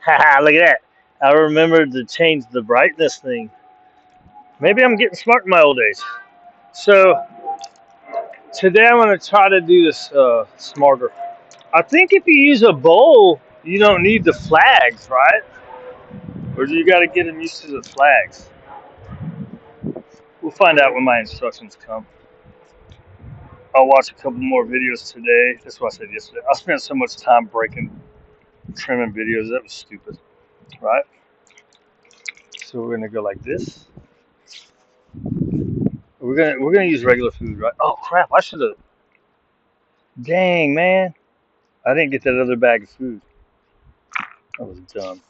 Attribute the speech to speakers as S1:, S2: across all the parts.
S1: Haha, look at that. I remembered to change the brightness thing. Maybe I'm getting smart in my old days. So today I'm going to try to do this smarter. I think if you use a bowl, you don't need the flags, right? Or do you got to get them used to the flags? We'll find out when my instructions come. I'll watch a couple more videos today. That's what I said yesterday. I spent so much time trimming videos. That was stupid, right? So we're gonna go like this. We're gonna use regular food, right? Oh crap! I should have. Dang man, I didn't get that other bag of food. I was dumb.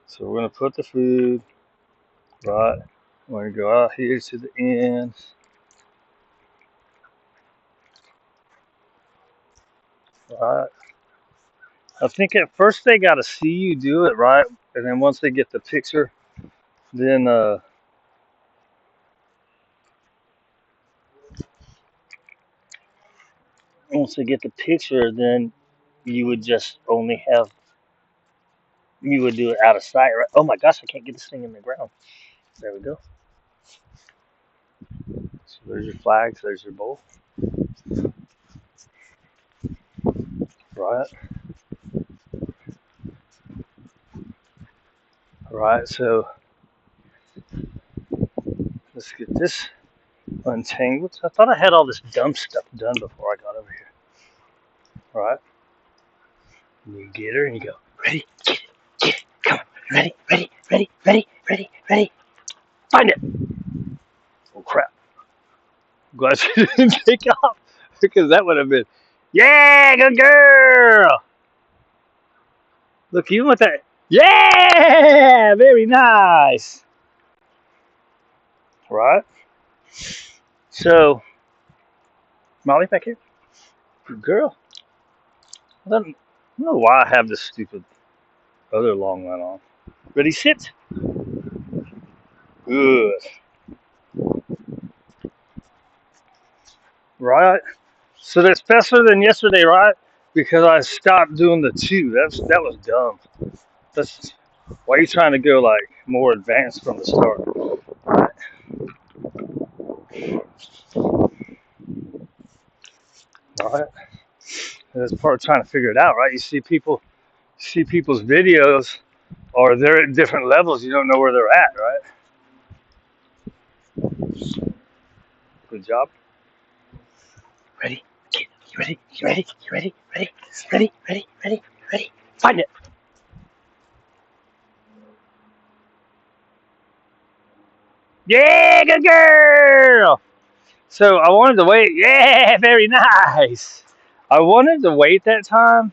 S1: So we're gonna put the food right. We're gonna go out here to the end. Right. I think at first they gotta see you do it, right? And then once they get the picture, then once they get the picture, then you would just only have you would do it out of sight, right? Oh my gosh, I can't get this thing in the ground. There we go. So there's your flags, there's your bowl. Right. Right, so let's get this untangled. I thought I had all this dumb stuff done before I got over here. Right. And you get her and you go, ready, get it, come on, ready, ready, ready, ready, ready, ready. Find it. Oh crap. I'm glad she didn't take off because that would have been, yeah, good girl. Look, you want that? Yeah, very nice. Right. So, Molly back here. Good girl. I don't know why I have this stupid other long line on. Ready, sit. Good. Right. So that's faster than yesterday, right? Because I stopped doing the two. That was dumb. That's why are you trying to go like more advanced from the start. Right. Right. That's part of trying to figure it out, right? See people's videos, or they're at different levels. You don't know where they're at, right? Good job. Ready? Get ready. You ready? You ready? Ready? Ready? Ready? Ready? Ready? Find it. Yeah, good girl. So I wanted to wait. Yeah, very nice. I wanted to wait that time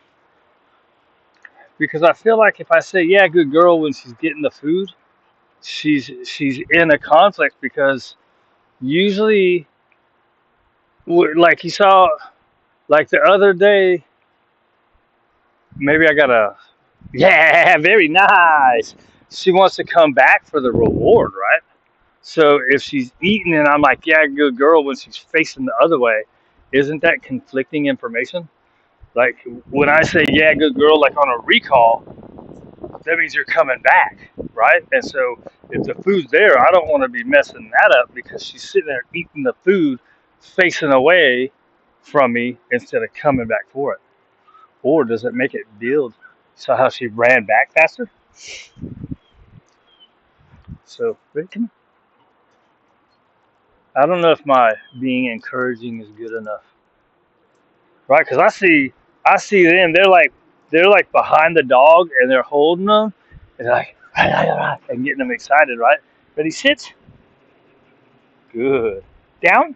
S1: because I feel like if I say yeah, good girl when she's getting the food, she's in a conflict because usually, like you saw, like the other day, maybe I got a yeah, very nice. She wants to come back for the reward, right? So if she's eating and I'm like, yeah, good girl, when she's facing the other way, isn't that conflicting information? Like when I say, yeah, good girl, like on a recall, that means you're coming back, right? And so if the food's there, I don't want to be messing that up because she's sitting there eating the food facing away from me instead of coming back for it. Or does it make it build? So how she ran back faster? So, I don't know if my being encouraging is good enough, right? Because I see them. They're like behind the dog and they're holding them, and they're like and getting them excited, right? But he sits good down.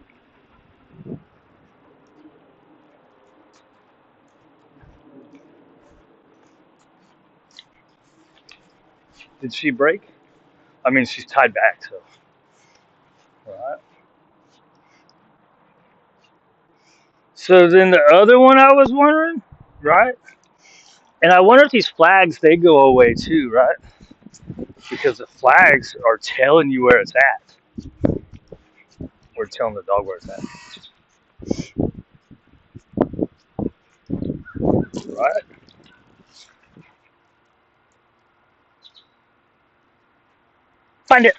S1: Did she break? I mean, she's tied back, so right. So then the other one I was wondering, right? And I wonder if these flags they go away too, right? Because the flags are telling you where it's at. Or telling the dog where it's at, right? Find it.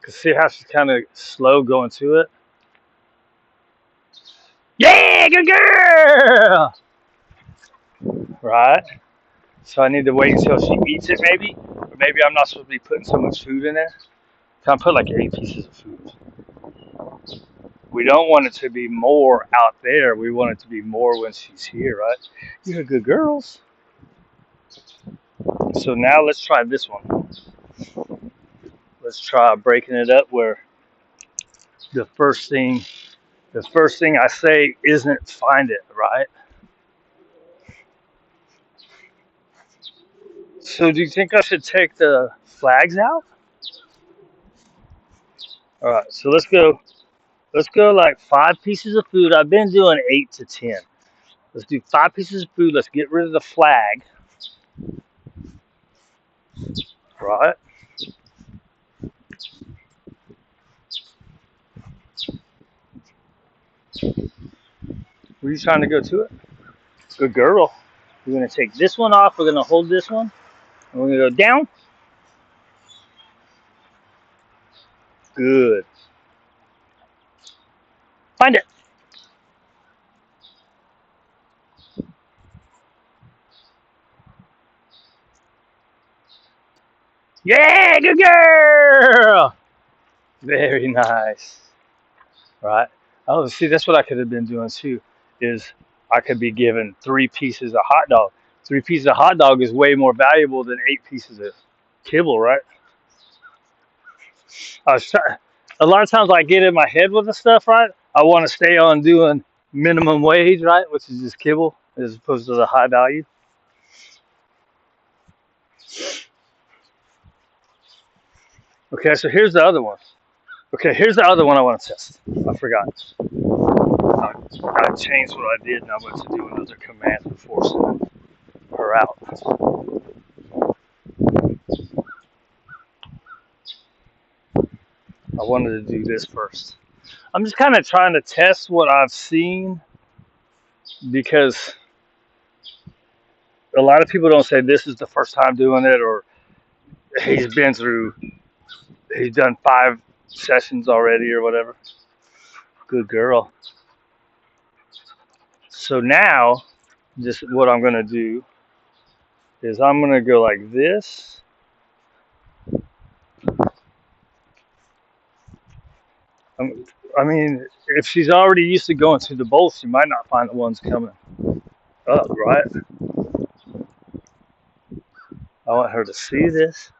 S1: Cause see how she's kind of slow going to it. Yeah, good girl. Right. So I need to wait until she eats it, maybe. Or maybe I'm not supposed to be putting so much food in there. Can I put like 8 pieces of food? We don't want it to be more out there. We want it to be more when she's here, right? You're good girls. So now let's try this one. Let's try breaking it up where the first thing I say isn't find it, right? So do you think I should take the flags out? All right, so let's go. Let's go like 5 pieces of food. I've been doing 8 to 10. Let's do 5 pieces of food. Let's get rid of the flag, right? Were you trying to go to it? Good girl. We're gonna take this one off. We're gonna hold this one, and we're gonna go down. Good. Find it. Yeah, good girl. Very nice. Right. Oh, see, that's what I could have been doing too. Is I could be given 3 pieces of hot dog. 3 pieces of hot dog is way more valuable than 8 pieces of kibble, right? I was trying. A lot of times I get in my head with the stuff, right? I want to stay on doing minimum wage, right, which is just kibble as opposed to the high value. Okay, so here's the other one. Okay, here's the other one I want to test. I forgot. I changed what I did and I went to do another command before sending her out. I wanted to do this first. I'm just kind of trying to test what I've seen because a lot of people don't say this is the first time doing it or he's been through, he's done 5 sessions already or whatever. Good girl. So now, just what I'm going to do is I'm going to go like this. I mean, if she's already used to going to the bowl, she might not find the ones coming up, right? I want her to see this.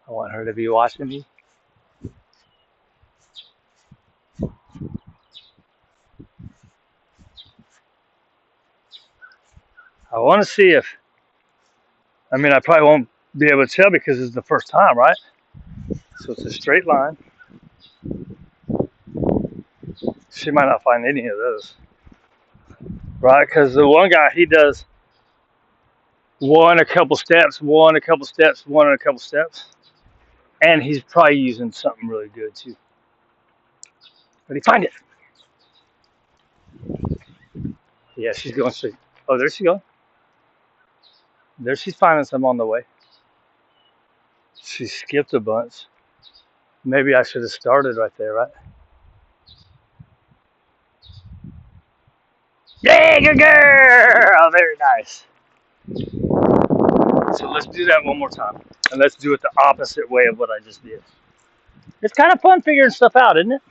S1: I want her to be watching me. I want to see if, I mean, I probably won't be able to tell because it's the first time, right? So it's a straight line. She might not find any of those, right? Because the one guy, he does one, a couple steps, one, a couple steps, one, and a couple steps. And he's probably using something really good too. But he find it. Yeah, she's going straight. Oh, there she goes. There she's finding some on the way. She skipped a bunch. Maybe I should have started right there, right? Yeah, good girl. Very nice. So let's do that one more time. And let's do it the opposite way of what I just did. It's kind of fun figuring stuff out, isn't it?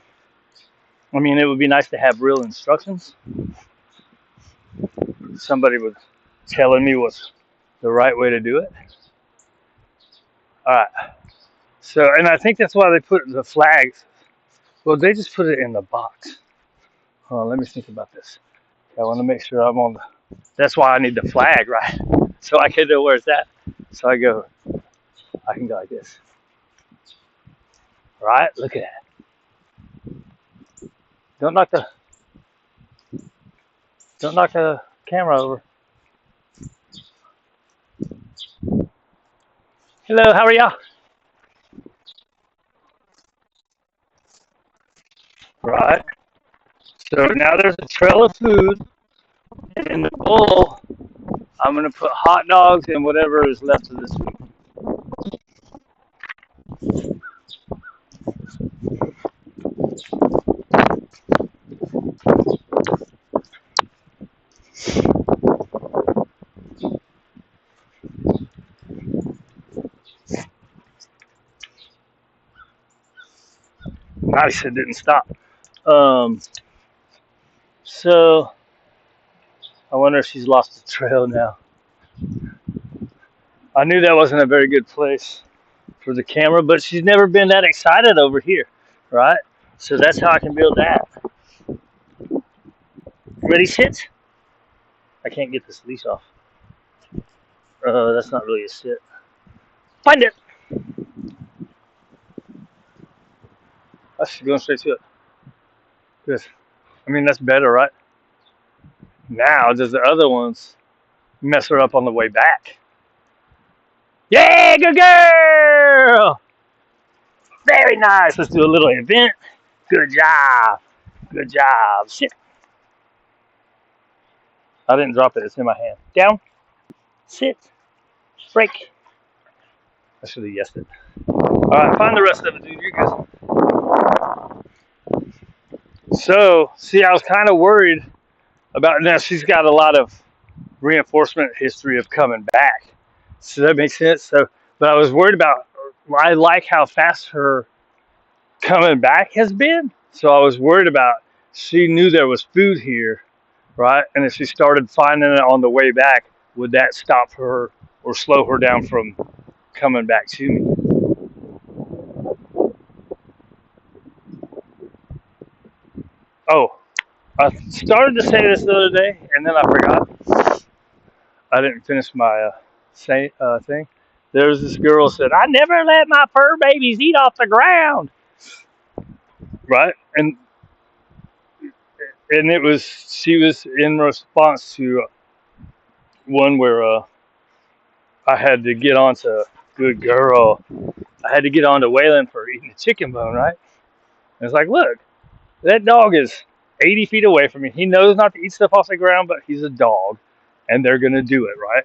S1: I mean, it would be nice to have real instructions. Somebody was telling me what's the right way to do it. All right. So, and I think that's why they put the flags. Well, they just put it in the box. Hold on, let me think about this. I want to make sure I'm on the. That's why I need the flag, right? So I can know where it's at. So I can go like this. Right? Look at that. Don't knock the, don't knock the camera over. Hello, how are y'all? Right. So now there's a trail of food in the bowl. I'm gonna put hot dogs and whatever is left of this week. Nice, it didn't stop. Um, so I wonder if she's lost the trail now. I knew that wasn't a very good place for the camera, but she's never been that excited over here, right? So that's how I can build that. Ready, sit? I can't get this leash off. That's not really a sit. Find it. That's going straight to it. Good. I mean, that's better, right? Now, does the other ones mess her up on the way back? Yeah, good girl. Very nice. Let's do a little event. Good job. Good job. Sit. I didn't drop it. It's in my hand. Down. Sit. Break. I should have guessed it. All right, find the rest of it, dude. You're good. So, see, I was kind of worried about now. She's got a lot of reinforcement history of coming back. So that makes sense. So, but I was worried about. I like how fast her coming back has been. So I was worried about. She knew there was food here, right? And if she started finding it on the way back, would that stop her or slow her down from coming back to me? Oh, I started to say this the other day, and then I forgot. I didn't finish my thing. There was this girl who said, "I never let my fur babies eat off the ground." Right, and it was she was in response to one where I had to get on to good girl. I had to get on to Waylon for eating a chicken bone, right? And it's like, look, that dog is 80 feet away from me. He knows not to eat stuff off the ground, but he's a dog, and they're gonna do it, right?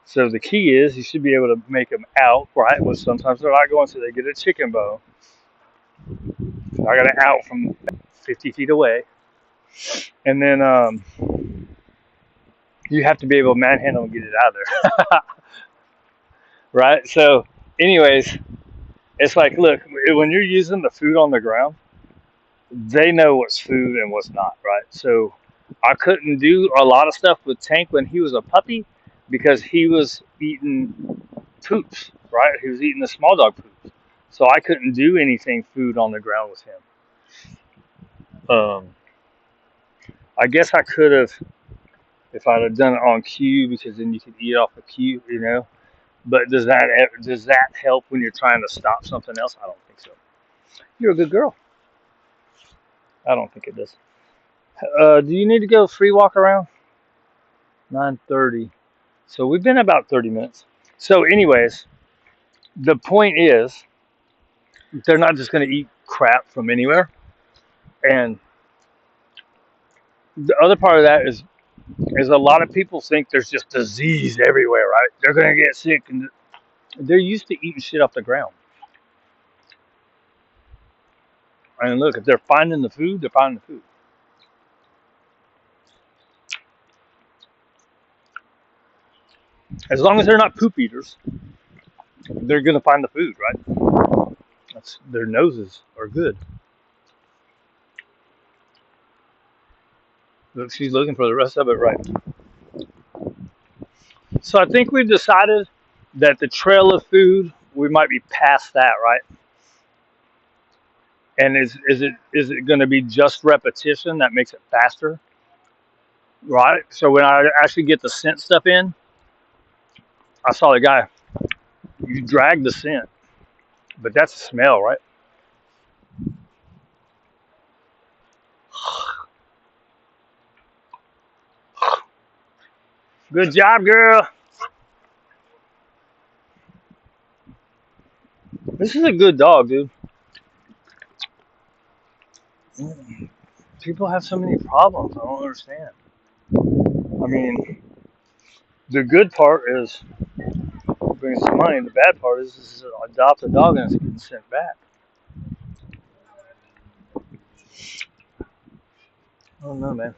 S1: So the key is you should be able to make them out, right? Well, sometimes they're not going, so they get a chicken bone. I got it out from 50 feet away, and then you have to be able to manhandle and get it out of there, right? So, anyways, it's like, look, when you're using the food on the ground, they know what's food and what's not, right? So, I couldn't do a lot of stuff with Tank when he was a puppy because he was eating poops, right? He was eating the small dog poops. So I couldn't do anything food on the ground with him. I guess I could have if I'd have done it on cue because then you could eat off the cue, you know. But does that help when you're trying to stop something else? I don't think so. You're a good girl. I don't think it does. Do you need to go free walk around? 9:30. So we've been about 30 minutes. So, anyways, the point is they're not just going to eat crap from anywhere. And the other part of that is a lot of people think there's just disease everywhere, right? They're gonna get sick, and they're used to eating shit off the ground. And look, if they're finding the food, they're finding the food. As long as they're not poop eaters, they're gonna find the food, right? Their noses are good. Look, she's looking for the rest of it, right? So I think we've decided that the trail of food, we might be past that, right? And is it going to be just repetition that makes it faster, right? So when I actually get the scent stuff in, I saw the guy. You drag the scent, but that's a smell, right? Good job, girl. This is a good dog, dude. People have so many problems. I don't understand. I mean, The good part is it brings some money. The bad part is adopt a dog and it's getting sent back. I don't know, man.